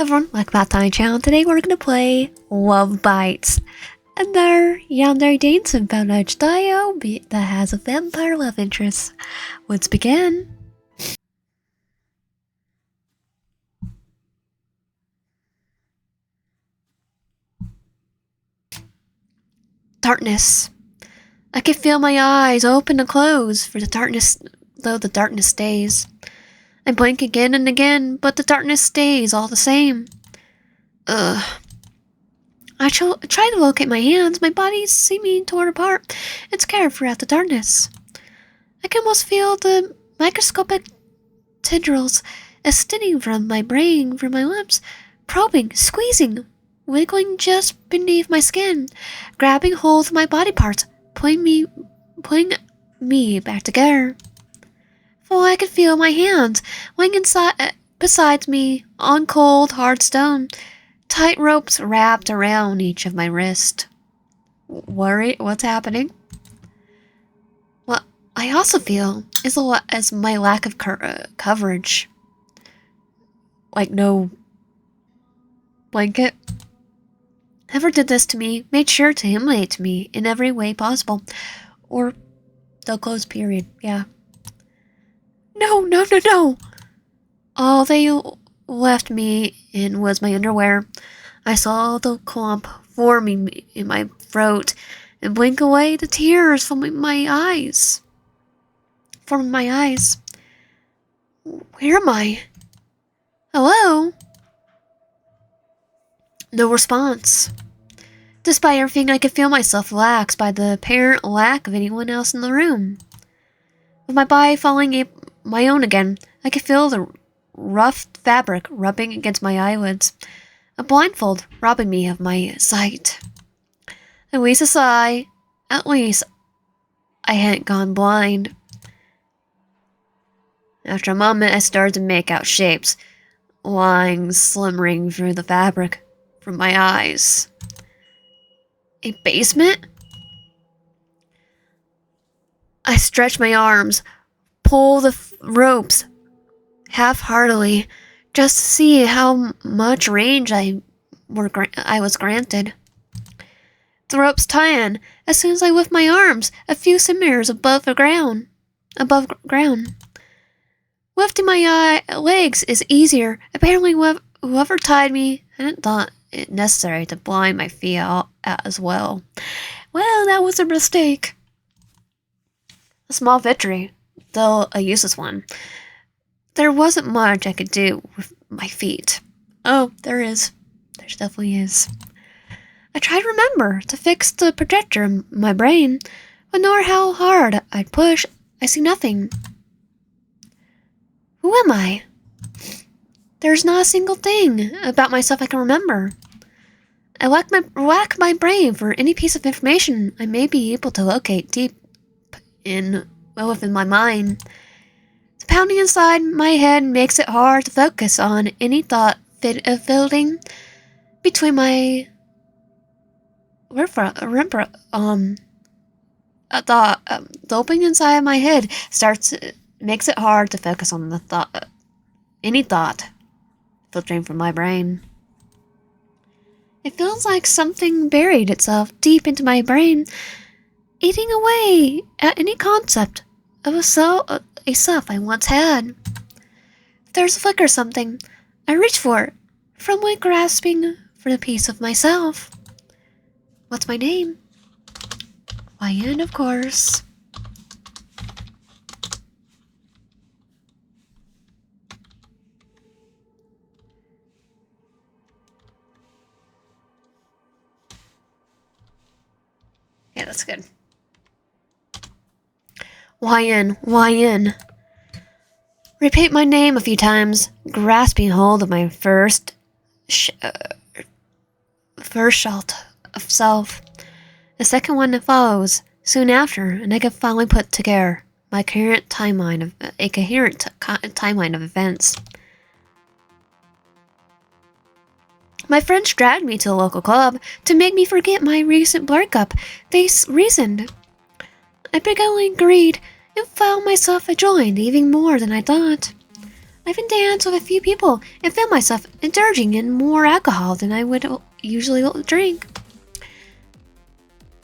Everyone, welcome back to my channel. Today we're gonna play Love Bites. Another Yandere Dating Sim found style that has a vampire love interest. Let's begin. Darkness. I can feel my eyes open and close for the darkness, though the darkness stays. I blink again and again, but the darkness stays all the same. Ugh. I try to locate my hands. My body seeming torn apart and scared throughout the darkness. I can almost feel the microscopic tendrils extending from my brain through my lips, probing, squeezing, wiggling just beneath my skin, grabbing hold of my body parts, pulling me back together. For I could feel my hands lying beside me on cold, hard stone, tight ropes wrapped around each of my wrists. What's happening? What I also feel is my lack of coverage. Like no blanket. Whoever did this to me made sure to humiliate me in every way possible. Or they'll close period, yeah. No. All they left me in was my underwear. I saw the clump forming in my throat and blink away the tears from my eyes. From my eyes. Where am I? Hello? No response. Despite everything, I could feel myself relaxed by the apparent lack of anyone else in the room. With my body falling my own again, I could feel the rough fabric rubbing against my eyelids, a blindfold robbing me of my sight. At least a sigh. At least I hadn't gone blind. After a moment, I started to make out shapes, lines slimmering through the fabric from my eyes. A basement? I stretched my arms, pulled the ropes half-heartedly, just to see how much range I was granted. The ropes tightened as soon as I lift my arms a few centimeters above ground. Lifting my legs is easier. Apparently, whoever tied me hadn't thought it necessary to blind my feet out as well. Well, that was a mistake. A small victory, though a useless one. There wasn't much I could do with my feet. Oh, there is. There definitely is. I tried to remember to fix the projector in my brain, but no matter how hard I'd push, I see nothing. Who am I? There's not a single thing about myself I can remember. I rack my brain for any piece of information I may be able to locate deep within my mind. The pounding inside my head makes it hard to focus on any thought fitting between my the opening inside my head makes it hard to focus on any thought filtering from my brain. It feels like something buried itself deep into my brain, eating away at any concept of a self I once had. If there's a flicker of something, I reach for it, firmly grasping for the piece of myself. What's my name? Ryan, of course. Yeah, that's good. YN. Repeat my name a few times, grasping hold of my first shot of self. The second one follows soon after, and I can finally put together my coherent timeline of events. My friends dragged me to the local club to make me forget my recent breakup. They reasoned. I begrudgingly agreed and found myself enjoying even more than I thought. I even danced with a few people and found myself indulging in more alcohol than I would usually drink.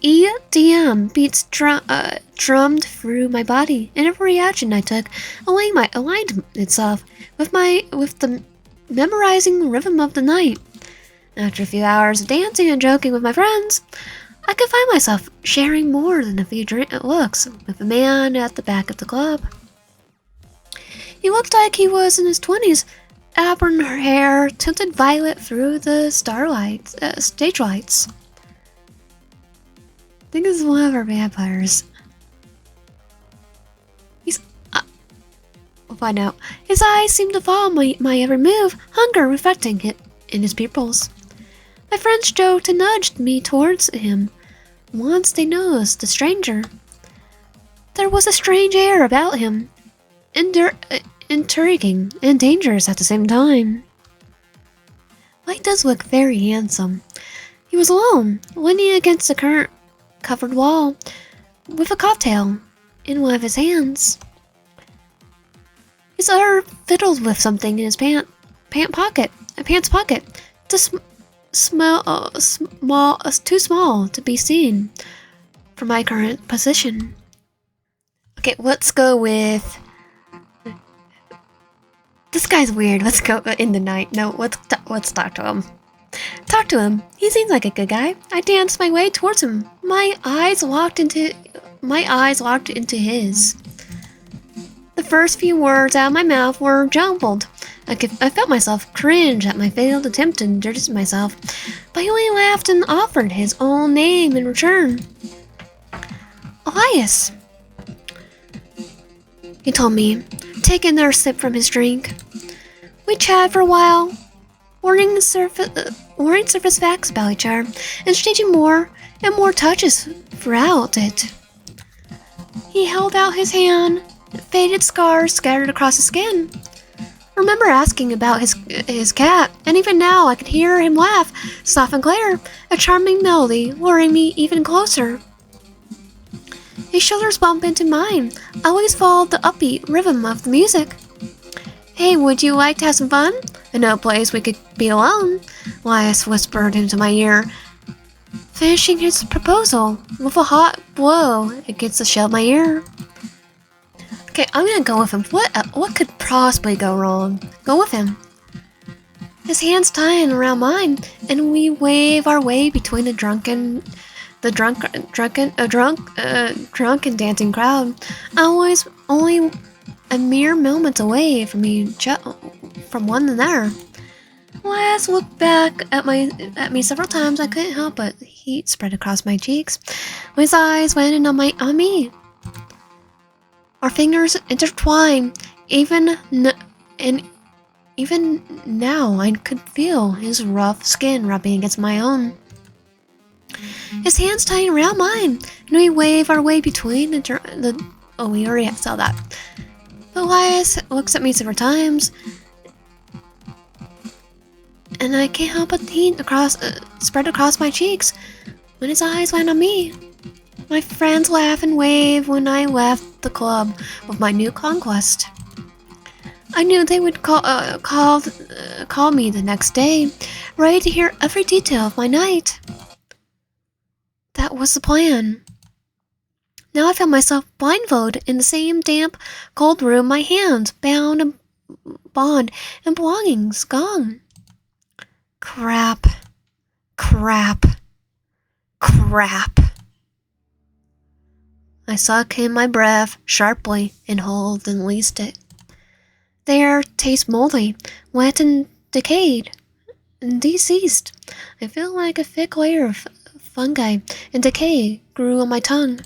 EDM beats drummed through my body, and every action I took aligned itself with the memorizing rhythm of the night. After a few hours of dancing and joking with my friends, I could find myself sharing more than a few looks with a man at the back of the club. He looked like he was in his 20s, auburn hair tilted violet through the stage lights. I think this is one of our vampires. We'll find out. His eyes seemed to follow my every move, hunger reflecting it in his pupils. My friends joked and nudged me towards him. Once they noticed the stranger. There was a strange air about him, intriguing and dangerous at the same time. Light does look very handsome. He was alone, leaning against the current covered wall, with a cocktail in one of his hands. His other fiddled with something in his pants pocket. Too small to be seen from my current position. Okay, let's go with. This guy's weird. Let's go in the night. No, let's talk to him. Talk to him. He seems like a good guy. I danced my way towards him. My eyes locked into his. The first few words out of my mouth were jumbled. I felt myself cringe at my failed attempt to introduce myself, but he only laughed and offered his own name in return. Elias, he told me, taking another sip from his drink. We chatted for a while, learning surface facts about each other, and exchanging more and more touches throughout it. He held out his hand, faded scars scattered across his skin. I remember asking about his cat, and even now I could hear him laugh, soft and clear, a charming melody luring me even closer. His shoulders bumped into mine. I always followed the upbeat rhythm of the music. Hey, would you like to have some fun? I know a place we could be alone, Elias whispered into my ear, finishing his proposal with a hot blow against the shell of my ear. Okay, I'm gonna go with him. What could possibly go wrong? Go with him. His hands tying around mine, and we wave our way between the drunk and dancing crowd. Always only a mere moment away from one another. Elias looked back at me several times. I couldn't help but heat spread across my cheeks. His eyes went on me. Our fingers intertwined. Even now, I could feel his rough skin rubbing against my own. His hands tied around mine, and we wave our way between we already saw that. But Elias looks at me several times, and I can't help but heat spread across my cheeks when his eyes land on me. My friends laugh and wave when I left the club with my new conquest. I knew they would call me the next day, ready to hear every detail of my night. That was the plan. Now I found myself blindfolded in the same damp, cold room, my hands bound and bond and belongings gone. Crap. I sucked in my breath sharply and hold and released it. The air tastes moldy, wet and decayed, and deceased. I feel like a thick layer of fungi and decay grew on my tongue.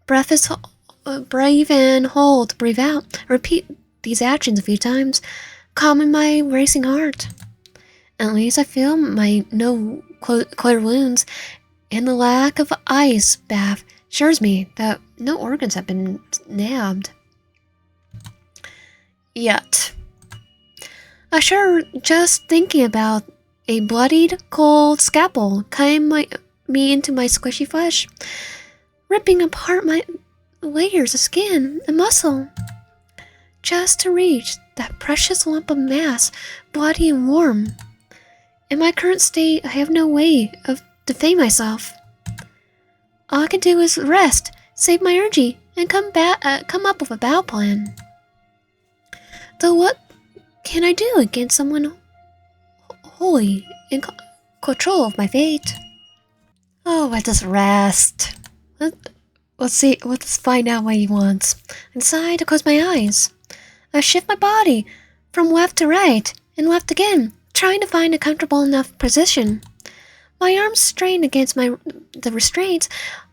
Breath is breathe in, hold, breathe out. Repeat these actions a few times, calming my racing heart. At least I feel my no clear wounds, and the lack of ice bath assures me that no organs have been nabbed. Yet. Just thinking about a bloodied, cold scalpel cutting me into my squishy flesh, ripping apart my layers of skin and muscle. just to reach that precious lump of mass, bloody and warm. In my current state, I have no way of defending myself. All I can do is rest, save my energy, and come up with a battle plan. Though what can I do against someone wholly in control of my fate? Oh, let us rest. Let's find out what he wants. I decide to close my eyes. I shift my body from left to right and left again, trying to find a comfortable enough position. My arms strain against the restraints.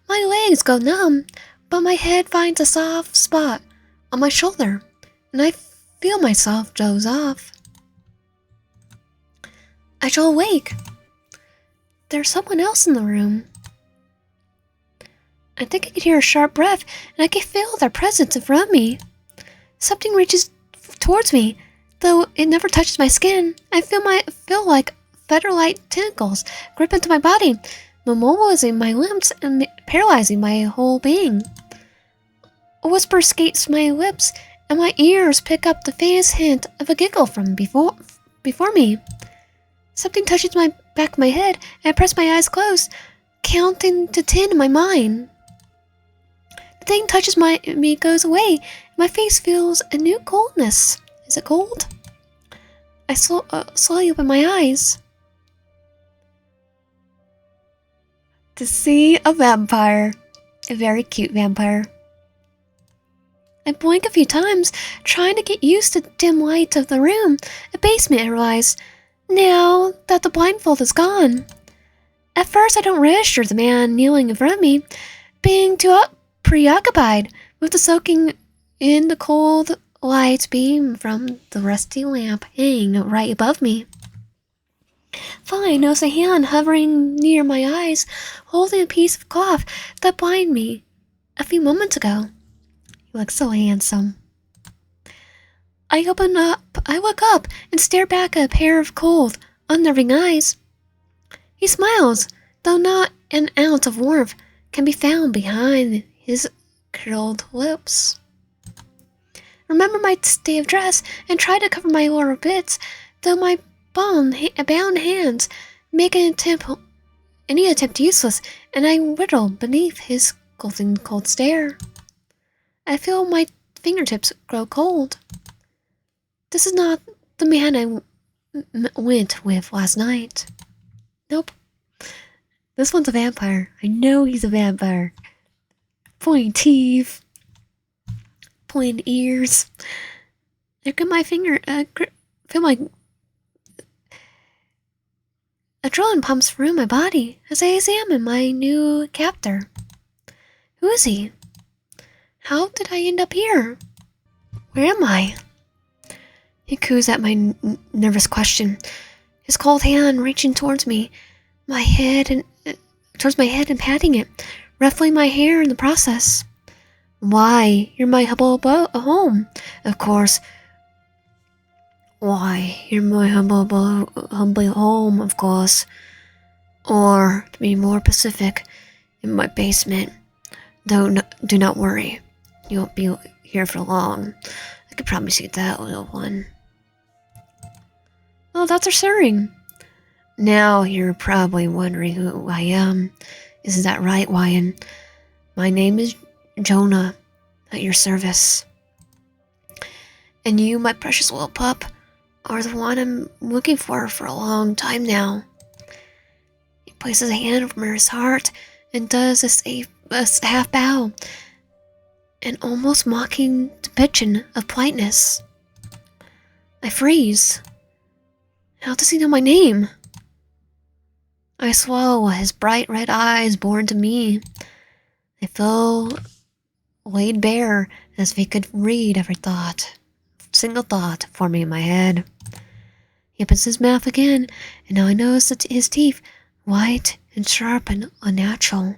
My legs go numb, but my head finds a soft spot on my shoulder, and I feel myself doze off. I shall awake. There's someone else in the room. I think I can hear a sharp breath, and I can feel their presence in front of me. Something reaches towards me, though it never touches my skin. I feel like feather-like tentacles grip into my body, immobilizing my limbs and paralyzing my whole being. A whisper escapes my lips, and my ears pick up the faintest hint of a giggle from before me. Something touches my back of my head, and I press my eyes closed, counting to 10 in my mind. The thing touches me, goes away, and my face feels a new coldness. Is it cold? I slowly open my eyes to see a vampire, a very cute vampire. I blink a few times, trying to get used to the dim light of the room, a basement I realize, now that the blindfold is gone. At first I don't register the man kneeling in front of me, being too preoccupied with the soaking in the cold light beam from the rusty lamp hanging right above me. Finally, I notice a hand hovering near my eyes, holding a piece of cloth that blinded me a few moments ago. He looks so handsome. I look up and stare back at a pair of cold, unnerving eyes. He smiles, though not an ounce of warmth can be found behind his curled lips. Remember my state of dress and try to cover my lower bits, though my bound hands make any attempt useless, and I whirl beneath his golden cold stare. I feel my fingertips grow cold. This is not the man I went with last night. Nope. This one's a vampire. I know he's a vampire. Pointy teeth. Pointy ears. Look at my finger. Feel my adrenaline pumps through my body as I examine my new captor. Who is he? How did I end up here? Where am I? He coos at my nervous question, his cold hand reaching towards my head and patting it, ruffling my hair in the process. Why, you're my humble home, of course. Why, you're my humble home, of course. Or, to be more specific, in my basement. Do not worry, you won't be here for long. I can promise you that, little one. Oh, that's reassuring. Now you're probably wondering who I am. Isn't that right, Wyan? My name is Jonah, at your service. And you, my precious little pup, are the one I'm looking for a long time now. He places a hand over his heart and does a half bow, an almost mocking depiction of politeness. I freeze. How does he know my name? I swallow his bright red eyes bore into me. I feel laid bare as if he could read every single thought forming in my head. He opens his mouth again, and now I notice that his teeth, white and sharp and unnatural.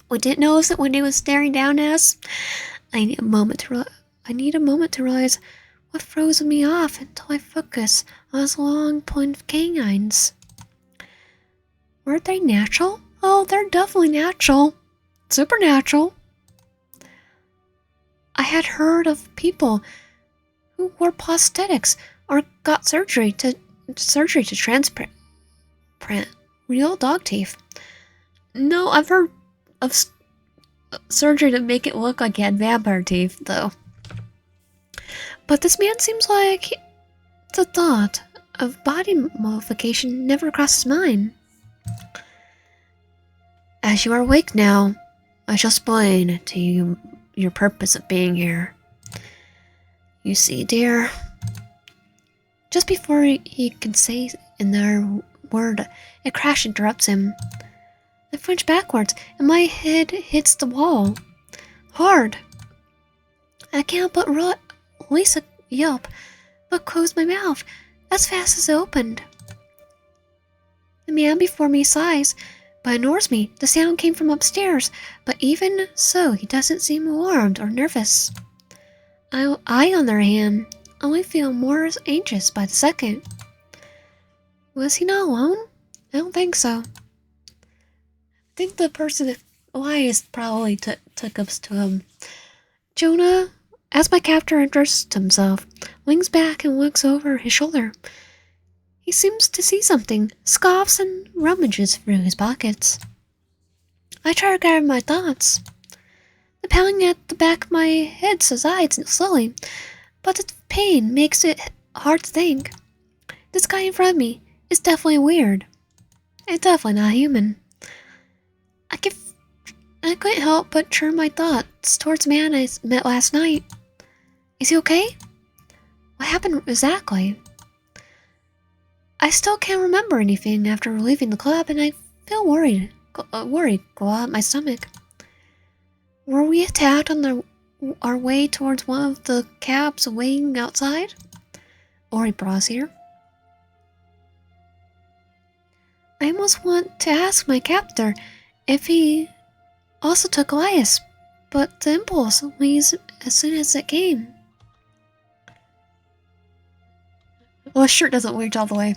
We didn't notice it when he was staring down at us. I need a moment to realize what froze me off until I focus on his long pointed canines. Were they natural? Oh, they're definitely natural. Supernatural. I had heard of people who wore prosthetics or got surgery to transplant real dog teeth. No, I've heard of surgery to make it look like he had vampire teeth, though. But this man seems like the thought of body modification never crossed his mind. As you are awake now, I shall explain to you your purpose of being here. You see, dear, just before he can say another word, a crash interrupts him. I flinch backwards, and my head hits the wall. Hard. I can't but release a yelp, but close my mouth as fast as it opened. The man before me sighs, but ignores me. The sound came from upstairs, but even so, he doesn't seem alarmed or nervous. I, on the other hand, only feel more anxious by the second. Was he not alone? I don't think so. I think the person Elias probably took us to him. Jonah, as my captor introduces himself, leans back and looks over his shoulder. He seems to see something, scoffs and rummages through his pockets. I try to gather my thoughts. The pounding at the back of my head subsides slowly, but the pain makes it hard to think. This guy in front of me is definitely weird. It's definitely not human. I couldn't help but turn my thoughts towards the man I met last night. Is he okay? What happened exactly? I still can't remember anything after leaving the club, and I feel worried go out my stomach. Were we attacked on our way towards one of the cabs waiting outside? Or he brought us here? I almost want to ask my captor if he also took Elias, but the impulse leaves as soon as it came. Well, his shirt doesn't reach all the way.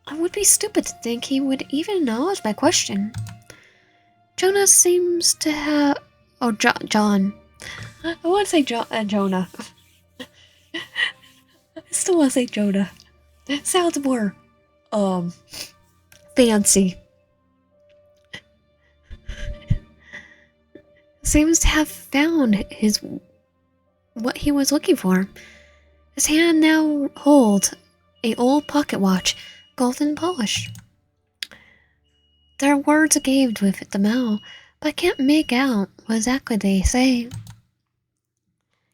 I would be stupid to think he would even acknowledge my question. Jonah seems to have... Oh, John. I want to say Jonah. I still want to say Jonah. It sounds more, fancy. Seems to have found what he was looking for. His hand now holds a old pocket watch, golden polished. There are words engraved with the metal, but I can't make out what exactly they say.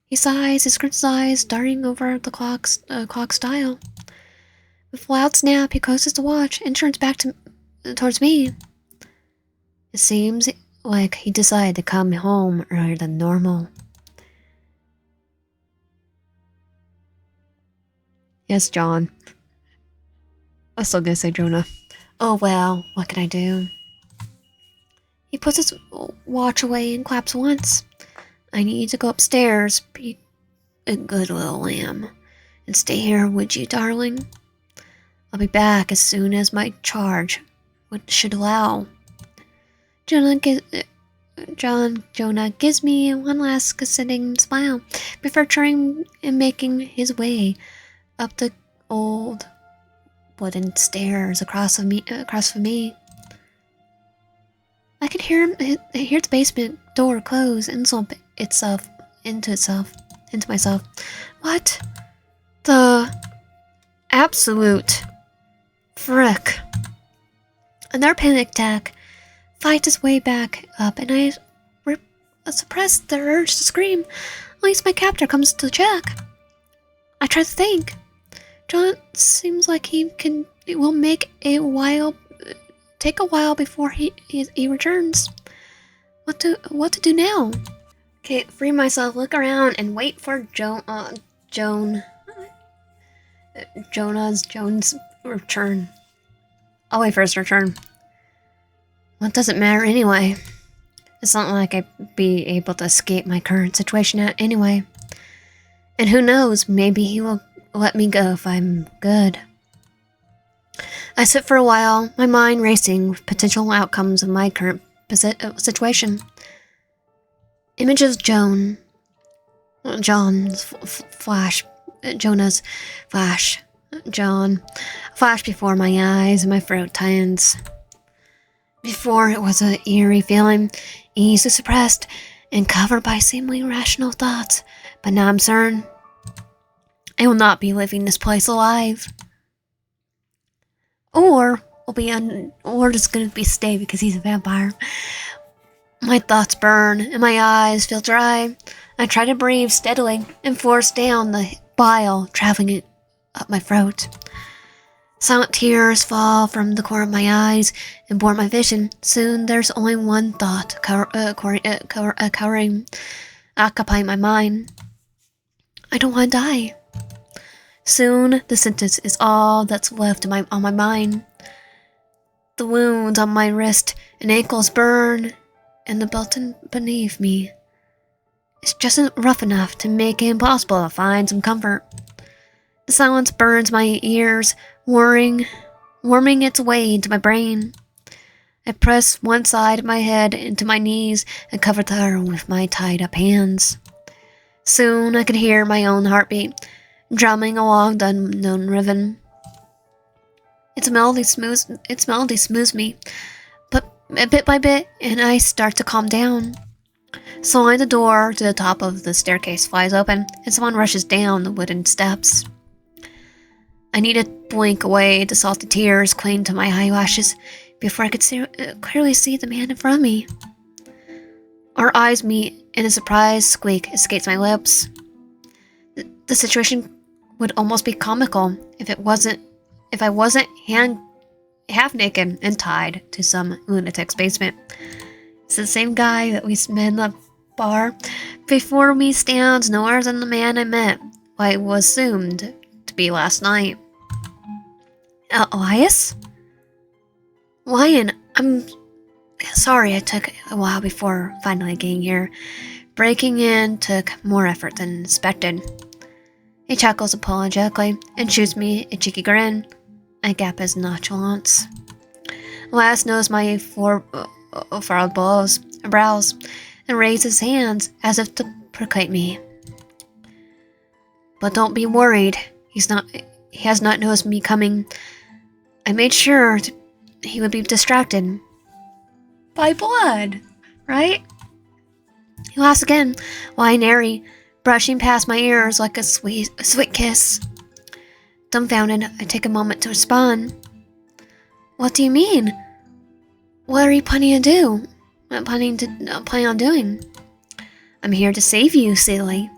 He sighs, his crimson eyes darting over the clock's dial. With a loud snap, he closes the watch and turns back towards me. It seems like he decided to come home earlier than normal. Yes, John. I was still gonna say Jonah. Oh well, what can I do? He puts his watch away and claps once. I need to go upstairs, be a good little lamb, and stay here, would you, darling? I'll be back as soon as my charge should allow. Jonah gives me one last consenting smile before turning and making his way up the old wooden stairs across from me. I could hear the basement door close and slump into myself. What the absolute frick? Another panic attack fights its way back up, and I suppress the urge to scream. At least my captor comes to check. I try to think. John seems like it will take a while before he returns. What to do now? Okay, free myself, look around, and wait for Joan's return. I'll wait for his return. What does it matter anyway? It's not like I'd be able to escape my current situation anyway. And who knows, maybe he will let me go if I'm good. I sit for a while, my mind racing with potential outcomes of my current situation. Images John's flash, Jonah's flash, John, flash before my eyes and my throat tightens. Before it was an eerie feeling, easily suppressed and covered by seemingly rational thoughts, but now I'm certain I will not be leaving this place alive. Or just gonna be stay because he's a vampire. My thoughts burn and my eyes feel dry. I try to breathe steadily and force down the bile traveling up my throat. Silent tears fall from the corner of my eyes and blur my vision. Soon there's only one thought occupying my mind. I don't want to die. Soon the sentence is all that's left on my mind. The wounds on my wrist and ankles burn, and the button beneath me is just rough enough to make it impossible to find some comfort. The silence burns my ears, warming its way into my brain. I press one side of my head into my knees and cover the other with my tied-up hands. Soon I could hear my own heartbeat, drumming along the unknown rhythm. Its melody smooths me, but bit by bit, and I start to calm down. Slowly the door to the top of the staircase flies open, and someone rushes down the wooden steps. I need to blink away the salty tears clinging to my eyelashes before I could clearly see the man in front of me. Our eyes meet, and a surprised squeak escapes my lips. The situation would almost be comical if I wasn't half naked and tied to some lunatic's basement. It's the same guy that we met in the bar. Before me stands no other than the man I met, what I was assumed to be last night. Elias? Lion, I'm sorry it took a while before finally getting here. Breaking in took more effort than expected. He chuckles apologetically and shoots me a cheeky grin. I gap his nonchalance. Elias knows my furrowed brows and raises his hands as if to placate me. But don't be worried. He has not noticed me coming. I made sure he would be distracted by blood, right? He laughs again, while I narrate, brushing past my ears like a sweet kiss. Dumbfounded, I take a moment to respond. What do you mean? What are you planning on doing? I'm here to save you, silly.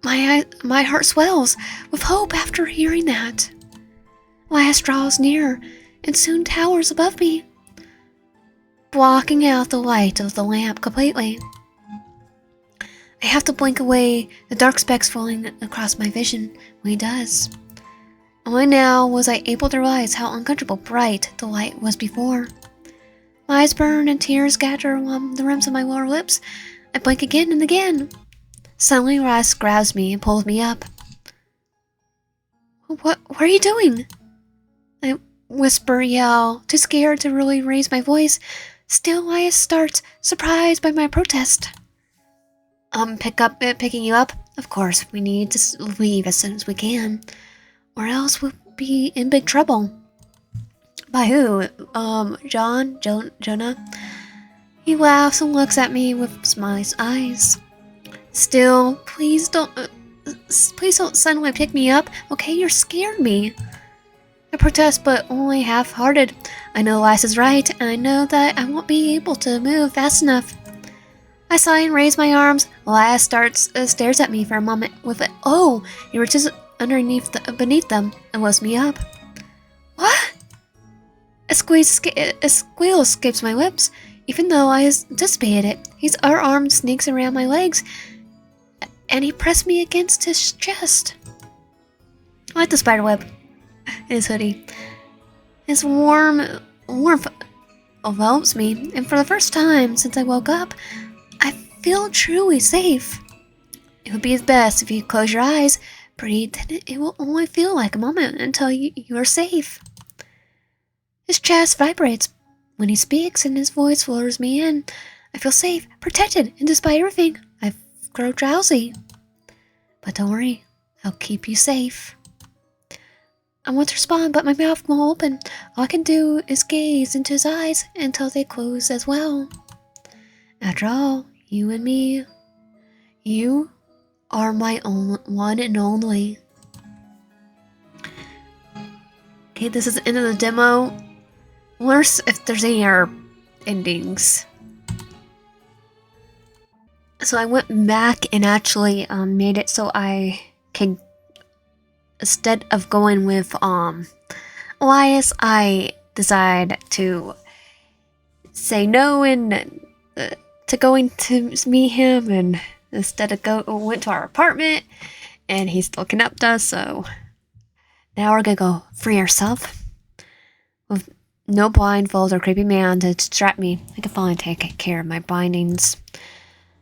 My heart swells with hope after hearing that. Elias draws near and soon towers above me, blocking out the light of the lamp completely. I have to blink away the dark specks falling across my vision when he does. Only now was I able to realize how uncomfortable bright the light was before. My eyes burn and tears gather along the rims of my lower lips. I blink again and again. Suddenly Elias grabs me and pulls me up. What are you doing? I whisper, yell, too scared to really raise my voice. Still Elias starts, surprised by my protest. Picking you up? Of course, we need to leave as soon as we can, or else we'll be in big trouble. By who? Jonah? He laughs and looks at me with smiley eyes. Still, please don't suddenly pick me up, okay? You're scared me. I protest, but only half-hearted. I know Elias is right, and I know that I won't be able to move fast enough. I sigh and raise my arms. Elias stares at me for a moment with it. Oh, he reaches beneath them and lifts me up. What? A squeal escapes my lips, even though I anticipated it. His arm sneaks around my legs, and he pressed me against his chest. I like the spiderweb in his hoodie. His warmth envelops me, and for the first time since I woke up, I feel truly safe. It would be best if you close your eyes, breathe, and it will only feel like a moment until you are safe. His chest vibrates when he speaks, and his voice lures me in. I feel safe, protected, and despite everything, I grow drowsy. But don't worry, I'll keep you safe. I want to respond, but my mouth won't open. All I can do is gaze into his eyes until they close as well. After all, you and me, you are my own one and only. Okay, this is the end of the demo. Worse if there's any other endings. So I went back and actually made it so I can, instead of going with Elias, I decided to say no and to going to meet him, and instead of went to our apartment, and he's looking up to us. So now we're gonna go free ourselves with no blindfold or creepy man to distract me. I can finally take care of my bindings.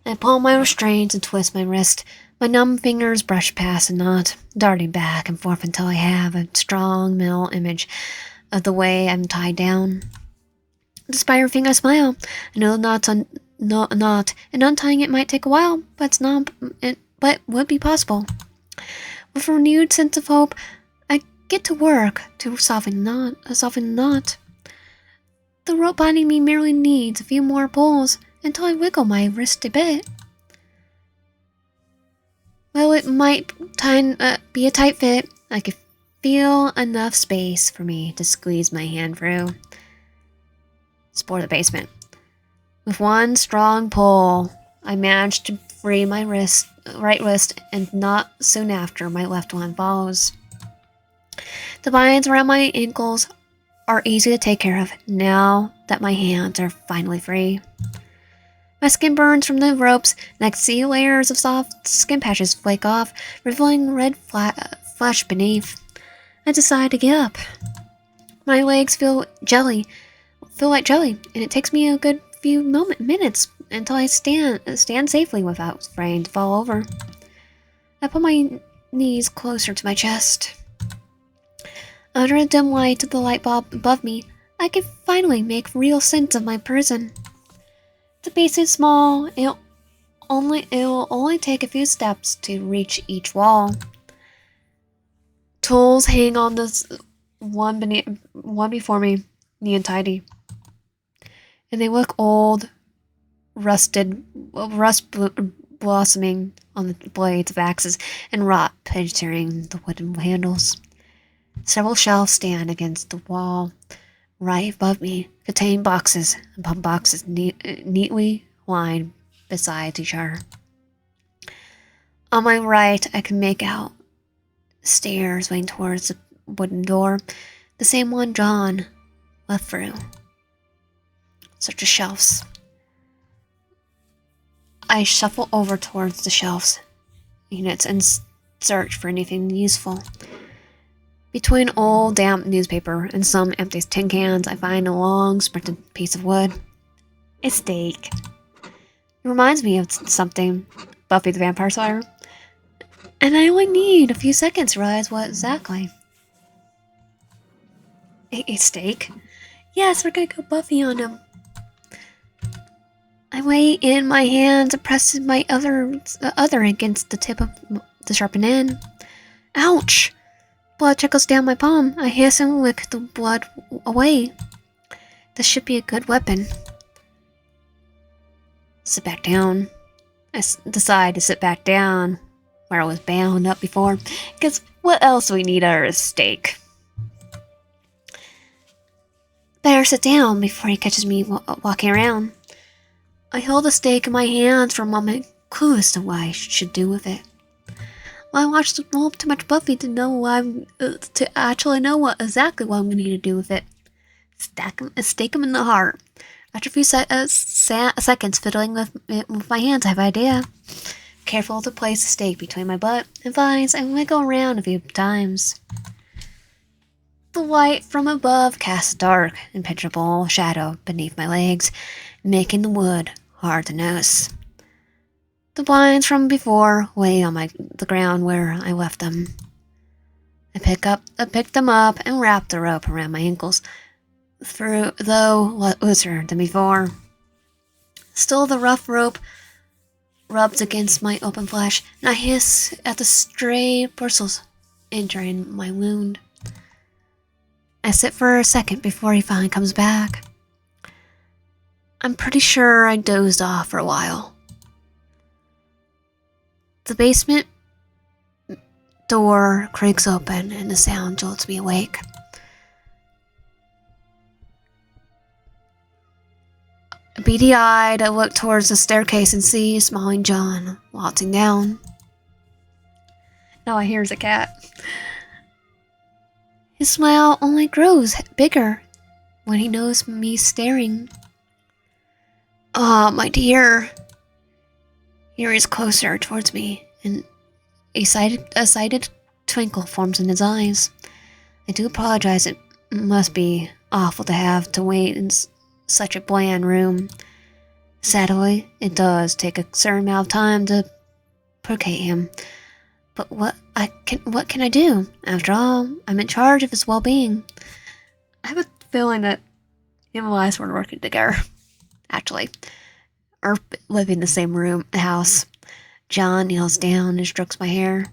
I pull my restraints and twist my wrist. My numb fingers brush past a knot, darting back and forth until I have a strong mental image of the way I'm tied down. Despite everything, I smile. I know the knot's knot, and untying it might take a while, but but would be possible. With a renewed sense of hope, I get to work to soften the knot. The rope binding me merely needs a few more pulls until I wiggle my wrist a bit. Well, it might be a tight fit. I could feel enough space for me to squeeze my hand through. Explore the basement. With one strong pull, I managed to free my right wrist, and not soon after, my left one follows. The binds around my ankles are easy to take care of now that my hands are finally free. My skin burns from the ropes, and I can see layers of soft skin patches flake off, revealing red flesh beneath. I decide to get up. My legs feel like jelly, and it takes me a good few minutes until I stand safely without spraying to fall over. I put my knees closer to my chest. Under the dim light of the light bulb above me, I can finally make real sense of my prison. The base is small. It will only take a few steps to reach each wall. Tools hang on this one before me, neat and tidy, and they look old, rust blossoming on the blades of axes, and rot penetrating the wooden handles. Several shelves stand against the wall right above me, containing boxes upon boxes neatly lined beside each other. On my right, I can make out stairs leading towards the wooden door, the same one John left through. Such as shelves. I shuffle over towards the shelves units and search for anything useful. Between old damp newspaper and some empty tin cans, I find a long splintered piece of wood. A stake. It reminds me of something, Buffy the Vampire Slayer, and I only need a few seconds to realize what exactly. A stake? Yes, we're gonna go Buffy on him. I weigh in my hands and press my other against the tip of the sharpened end. Ouch! Blood trickles down my palm. I hiss and lick the blood away. This should be a good weapon. Sit back down. I decide to sit back down where I was bound up before, because what else do we need out of a stake? Better sit down before he catches me walking around. I hold the stake in my hands for a moment, clueless to what I should do with it. I watched too much Buffy to know to actually know exactly what I'm going to need to do with it. Stake him in the heart. After a few seconds fiddling with it with my hands, I have an idea. Careful to place the stake between my butt and thighs, and wiggle around a few times. The light from above casts a dark, impenetrable shadow beneath my legs, making the wood hard to notice. The blinds from before lay on the ground where I left them. I picked them up and wrapped the rope around my ankles, though looser than before. Still, the rough rope rubs against my open flesh, and I hiss at the stray bristles entering my wound. I sit for a second before he finally comes back. I'm pretty sure I dozed off for a while. The basement door creaks open and the sound jolts me awake. Beady-eyed, I look towards the staircase and see smiling John waltzing down. Now I hear the cat. His smile only grows bigger when he knows me staring. Oh, my dear. He reaches closer towards me, and a sighted twinkle forms in his eyes. I do apologize. It must be awful to have to wait in such a bland room. Sadly, it does take a certain amount of time to placate him. But what can I do? After all, I'm in charge of his well-being. I have a feeling that him and Elias were working together, actually, or living in the same house. John kneels down and strokes my hair.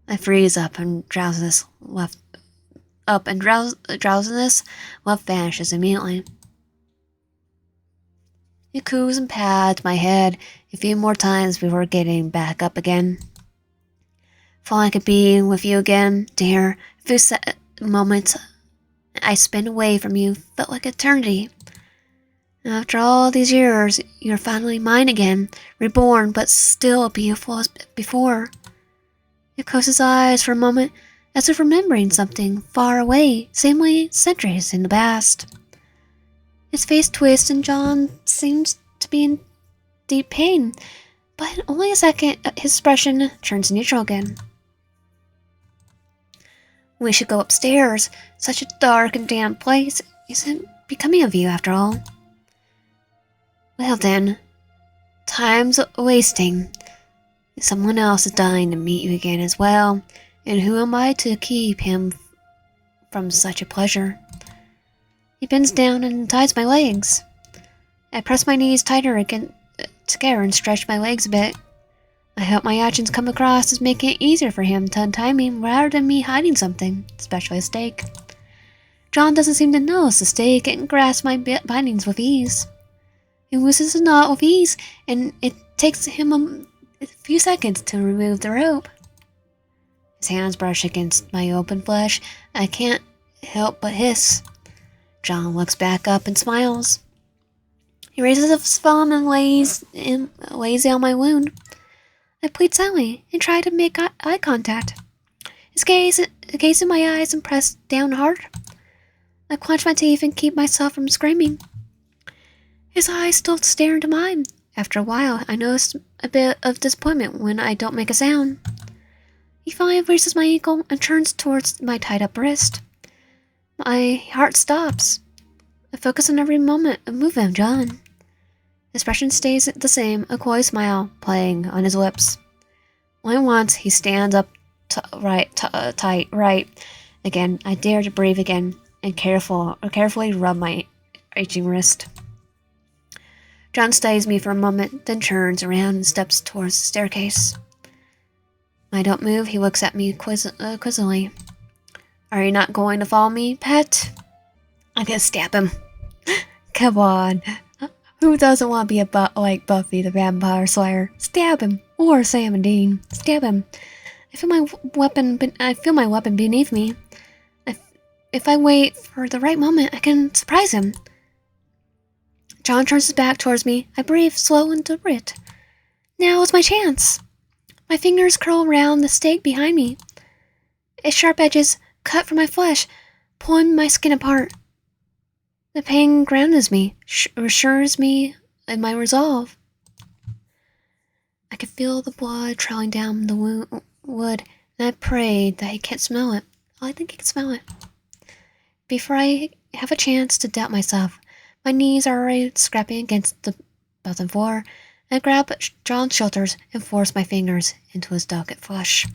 I freeze up, and drowsiness left vanishes immediately. He coos and pats my head a few more times before getting back up again. If all I could be with you again, dear. A few moments I spent away from you felt like eternity. After all these years, you're finally mine again, reborn, but still beautiful as before. He closed his eyes for a moment, as if remembering something far away, seemingly centuries in the past. His face twists and John seems to be in deep pain, but in only a second his expression turns neutral again. We should go upstairs. Such a dark and damp place isn't becoming of you after all. Well then, time's wasting. Someone else is dying to meet you again as well, and who am I to keep him from such a pleasure? He bends down and ties my legs. I press my knees tighter together and stretch my legs a bit. I hope my actions come across as making it easier for him to untie me rather than me hiding something, especially a stake. John doesn't seem to notice the stake and grasp my bindings with ease. He loosens the knot with ease, and it takes him a few seconds to remove the rope. His hands brush against my open flesh. I can't help but hiss. John looks back up and smiles. He raises his thumb and lays it on my wound. I plead silently and try to make eye contact. His gaze in my eyes and press down hard. I clench my teeth and keep myself from screaming. His eyes still stare into mine. After a while, I notice a bit of disappointment when I don't make a sound. He finally raises my ankle and turns towards my tied-up wrist. My heart stops. I focus on every moment of movement, John. His expression stays the same, a coy smile playing on his lips. Only once he stands up tight right again. I dare to breathe again and carefully rub my itching wrist. John stays me for a moment, then turns around and steps towards the staircase. When I don't move, he looks at me quizzically. Are you not going to follow me, pet? I'm gonna stab him. Come on. Who doesn't want to be like Buffy the Vampire Slayer? Stab him. Or Sam and Dean. Stab him. I feel my weapon beneath me. If I wait for the right moment, I can surprise him. John turns his back towards me. I breathe slow and deliberate. Now is my chance. My fingers curl around the stake behind me. Its sharp edges cut through my flesh, pulling my skin apart. The pain grounds me, assures me in my resolve. I could feel the blood trailing down the wood, and I prayed that he can't smell it. I think he can smell it. Before I have a chance to doubt myself, my knees are already scraping against the bathroom floor. I grab John's shoulders and force my fingers into his delicate flesh.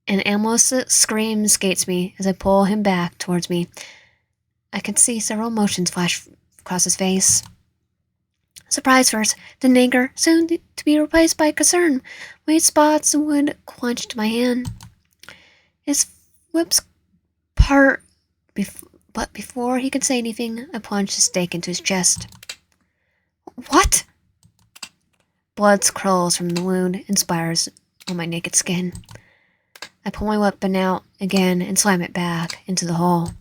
An almost scream escapes me as I pull him back towards me. I can see several emotions flash across his face. Surprise first, then anger, soon to be replaced by concern. White spots and wood clenched my hand. His whips part, but before he could say anything, I plunged the stake into his chest. What? Blood curls from the wound and splatters on my naked skin. I pull my weapon out again and slam it back into the hole.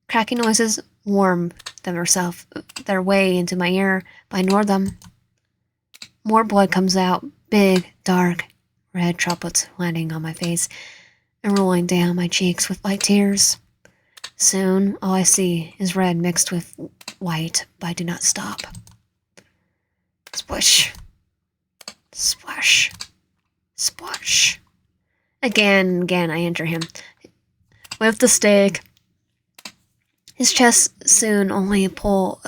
Cracking noises worm their way into my ear, but I ignore them. More blood comes out, big, dark, red droplets landing on my face and rolling down my cheeks with light tears. Soon, all I see is red mixed with white, but I do not stop. Splish. Splash. Splash. Again and again I enter him with the stake. His chest soon only a pool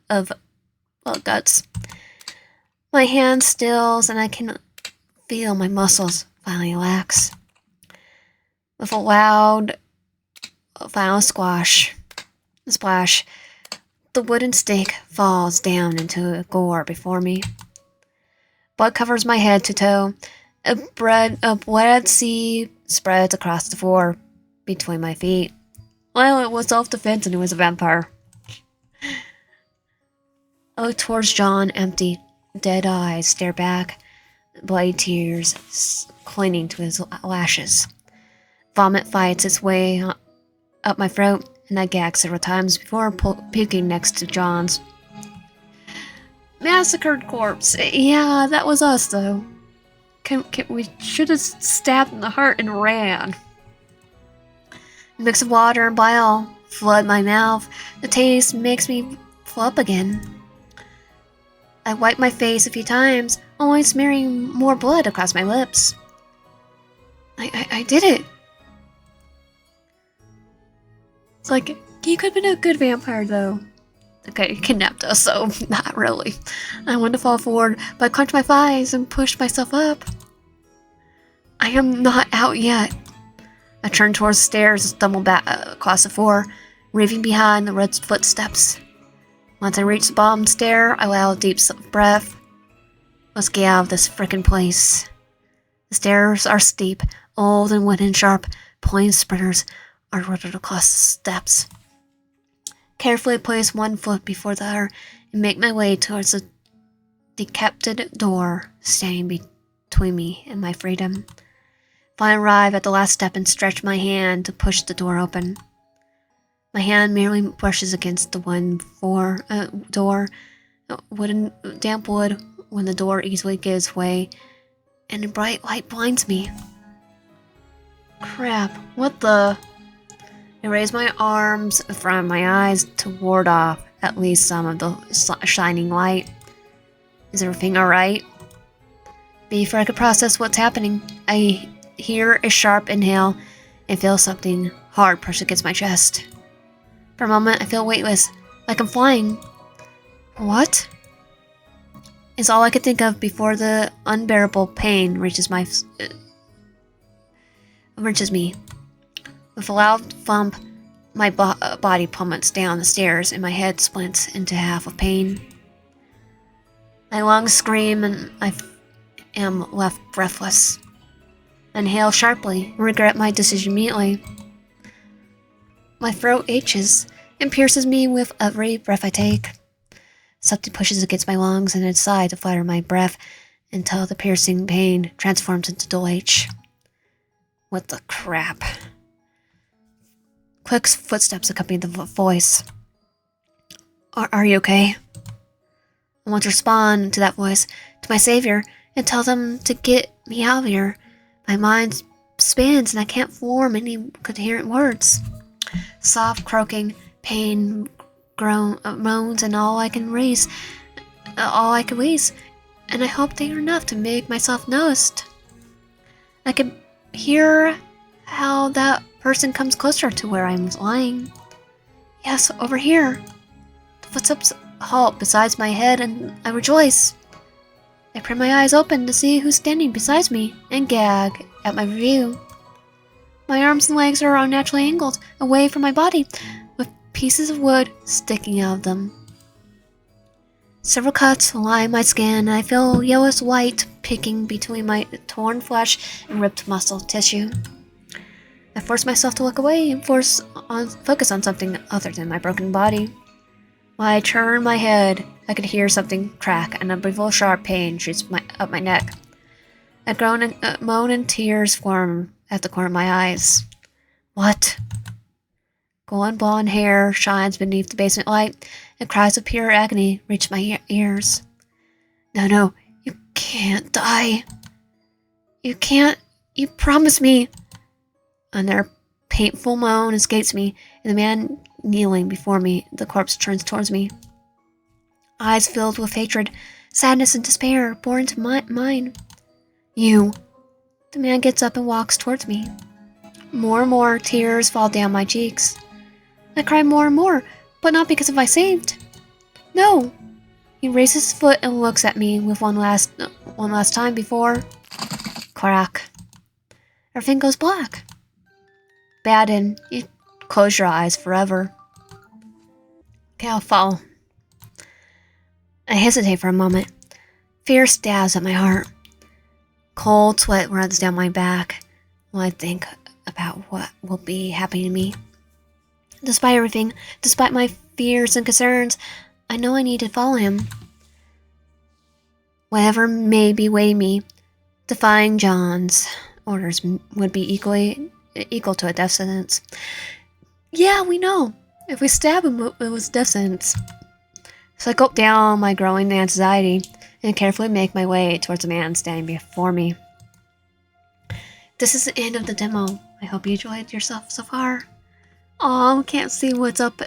of guts. My hand stills and I can feel my muscles finally relax. With a loud final splash, the wooden stake falls down into a gore before me. Blood covers my head to toe. A blood sea spreads across the floor between my feet. Well, it was self-defense and it was a vampire. I look towards John, empty, dead eyes stare back, bloody tears clinging to his lashes. Vomit fights its way up my throat, and I gag several times before puking next to John's. Massacred corpse. Yeah, that was us, though. We should have stabbed in the heart and ran. A mix of water and bile flood my mouth. The taste makes me flop again. I wipe my face a few times, only smearing more blood across my lips. I did it. It's like, he could have been a good vampire, though. Okay, he kidnapped us, so not really. I wanted to fall forward, but I clenched my thighs and pushed myself up. I am not out yet. I turned towards the stairs and stumbled back across the floor, leaving behind the red footsteps. Once I reached the bottom stair, I let out a deep breath. Let's get out of this frickin' place. The stairs are steep, old and wooden, sharp, pointing sprinters are rooted across the steps. Carefully place one foot before the other and make my way towards the decapitated door standing between me and my freedom. Finally arrive at the last step and stretch my hand to push the door open. My hand merely brushes against the door, wooden damp wood when the door easily gives way, and a bright light blinds me. Crap, what the? I raise my arms in front of my eyes to ward off at least some of the shining light. Is everything alright? Before I could process what's happening, I hear a sharp inhale and feel something hard push against my chest. For a moment, I feel weightless, like I'm flying. What? Is all I could think of before the unbearable pain reaches me. With a loud thump, my body plummets down the stairs and my head splints into half of pain. My lungs scream and I am left breathless. I inhale sharply and regret my decision immediately. My throat aches and pierces me with every breath I take. Something pushes against my lungs and I decide to flatter my breath until the piercing pain transforms into dull H. What the crap? Quick footsteps accompany the voice. Are you okay? I want to respond to that voice, to my savior, and tell them to get me out of here. My mind spins and I can't form any coherent words. Soft croaking, pain, moans, and all I can raise, and I hope they are enough to make myself noticed. I can hear how that person comes closer to where I'm lying. Yes, over here. The footsteps halt beside my head and I rejoice. I pry my eyes open to see who's standing beside me and gag at my view. My arms and legs are unnaturally angled away from my body, with pieces of wood sticking out of them. Several cuts line my skin, and I feel yellowish white picking between my torn flesh and ripped muscle tissue. I force myself to look away and focus on something other than my broken body. When I turn my head, I could hear something crack, and a brittle sharp pain shoots up my neck. A groan and moan and tears form at the corner of my eyes. What? Golden blonde hair shines beneath the basement light, and cries of pure agony reach my ears. No, you can't die. You can't. You promised me. Another painful moan escapes me, and the man kneeling before me, the corpse turns towards me. Eyes filled with hatred, sadness, and despair bore into mine. You. The man gets up and walks towards me. More and more tears fall down my cheeks. I cry more and more, but not because of I saved. No. He raises his foot and looks at me with one last time before... Crack. Everything goes black. Bad, and you close your eyes forever. Okay, I'll follow. I hesitate for a moment. Fear stabs at my heart. Cold sweat runs down my back when I think about what will be happening to me. Despite everything, despite my fears and concerns, I know I need to follow him. Whatever may beway me, defying John's orders would be equal to a death sentence. Yeah, we know. If we stab him, it was death sentence. So I gulp down my growing anxiety and carefully make my way towards the man standing before me. This is the end of the demo. I hope you enjoyed yourself so far. Aw, can't see what's up.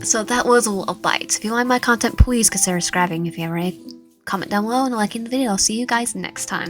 So that was a little bite. If you like my content, please consider subscribing. If you have any comment down below and liking the video. I'll see you guys next time.